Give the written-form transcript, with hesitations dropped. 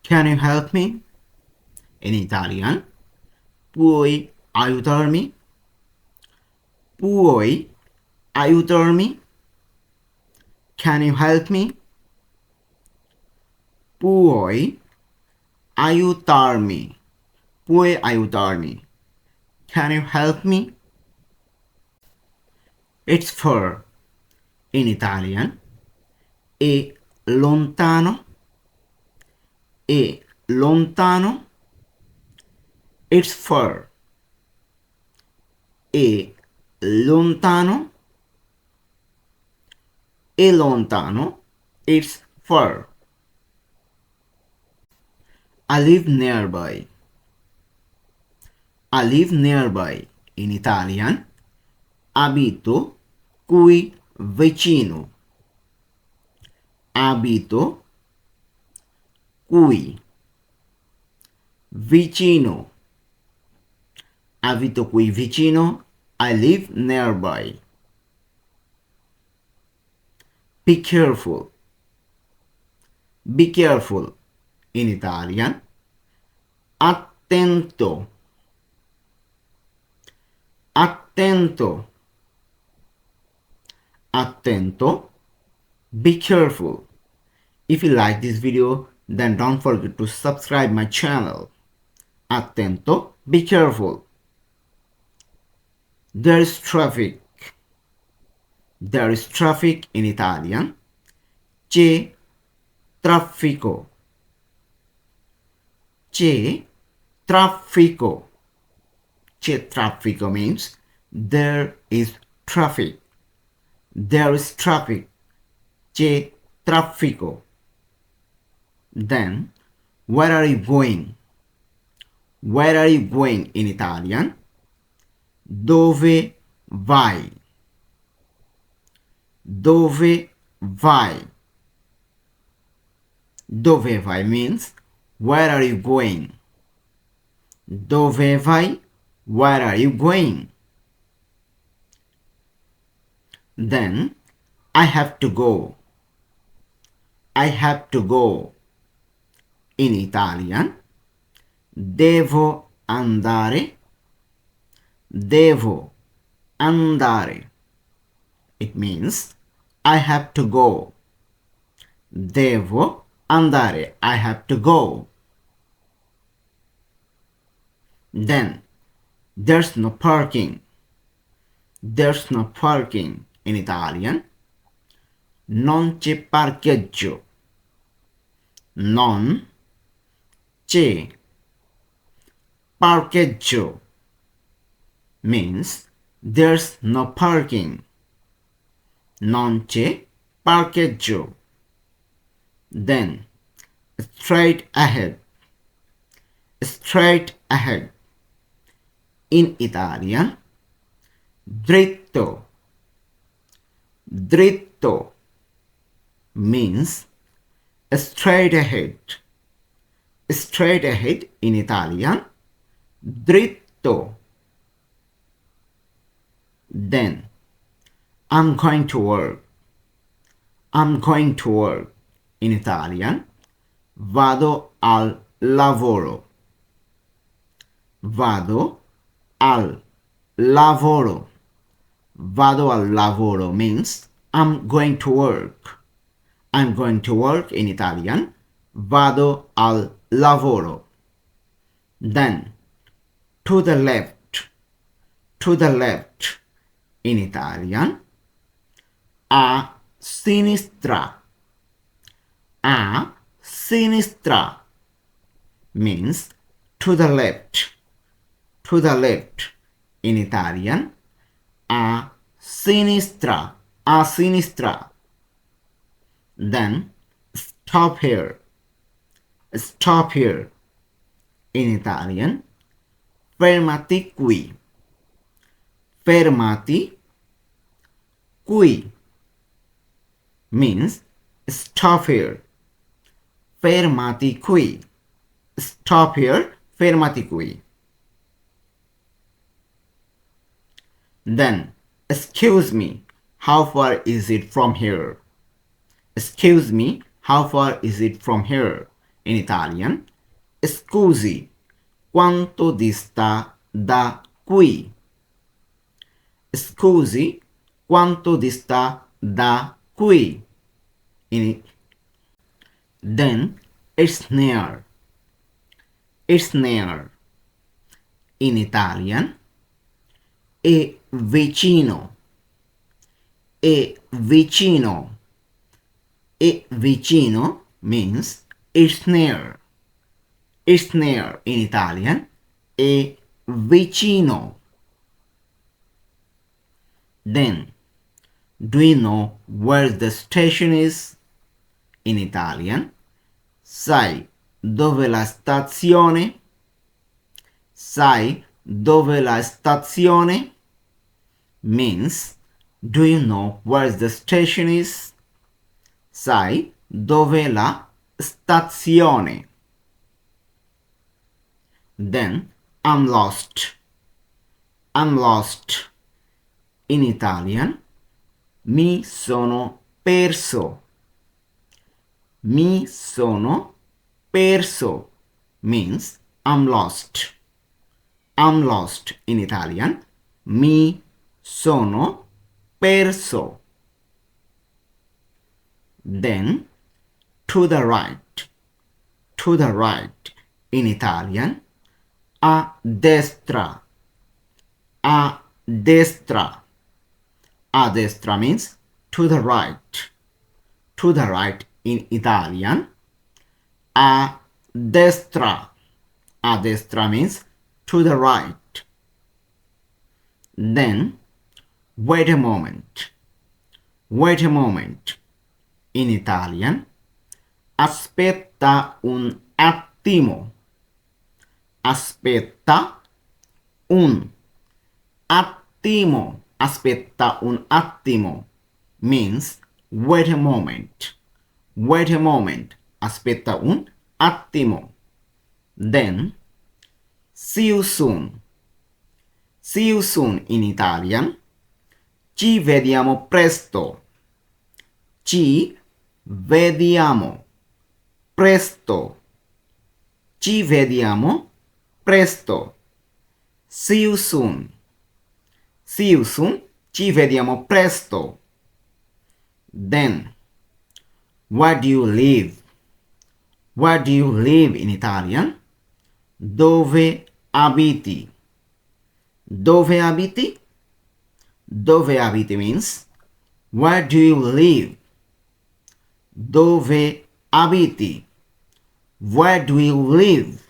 Can you help me? In Italian, puoi aiutarmi? Puoi aiutarmi? Can you help me? Puoi aiutarmi? Puoi aiutarmi? Can you help me? It's far. In Italian, è lontano? È lontano? It's far. È lontano? È lontano? It's far. I live nearby. I live nearby. In Italian, abito qui vicino. Abito qui vicino. Abito qui vicino. I live nearby. Be careful. Be careful. In Italian, attento. Attento. Attento. Be careful. If you like this video, then don't forget to subscribe my channel. Attento. Be careful. There is traffic. There is traffic in Italian. C'è traffico. C'è traffico. C'è traffico means there is traffic. There is traffic. C'è traffico. Then, where are you going? Where are you going in Italian? Dove vai? Dove vai? Dove vai means where are you going? Dove vai? Where are you going? Then, I have to go. I have to go. In Italian, devo andare. Devo andare. It means I have to go. Devo andare. I have to go. Then, there's no parking. There's no parking. In Italian, non c'è parcheggio. Non c'è parcheggio means there's no parking. Non c'è parcheggio. Then, straight ahead. Straight ahead. In Italian, dritto. Dritto means straight ahead. Straight ahead in Italian, dritto. Then, I'm going to work. I'm going to work. In Italian, vado al lavoro. Vado al lavoro. Vado al lavoro means I'm going to work. I'm going to work in Italian. Vado al lavoro. Then, to the left. To the left. In Italian, a sinistra. A sinistra means to the left. To the left. In Italian, a sinistra. A sinistra. Then, stop here. Stop here. In Italian, fermati qui. Fermati qui means stop here. Fermati qui. Stop here. Fermati qui. Then, excuse me, how far is it from here? Excuse me, how far is it from here? in Italian. Scusi, quanto dista da qui? Scusi, quanto dista da qui? Then it's near. It's near. In Italian. È vicino. È vicino. È vicino means it's near. It's near in Italian. È vicino. Then, do you know where the station is? In Italian. Sai dove la stazione? Sai dove la stazione? Means, do you know where the station is? Sai dove la stazione? Then, I'm lost. I'm lost. In Italian, mi sono perso. Mi sono perso means I'm lost. I'm lost in Italian. Mi sono perso. Then to the right. To the right in Italian. A destra. A destra. A destra means to the right. To the right in Italian. A destra. A destra means to the right. Then, wait a moment. Wait a moment. In Italian. Aspetta un attimo. Aspetta un attimo. Aspetta un attimo means wait a moment. Wait a moment. Aspetta un attimo. Then, see you soon. See you soon in Italian. Ci vediamo presto. Ci vediamo presto. Ci vediamo presto. See you soon. See you soon. Ci vediamo presto. Then, where do you live? Where do you live in Italian? Dove abiti? Dove abiti? Dove abiti means where do you live? Dove abiti? Where do you live?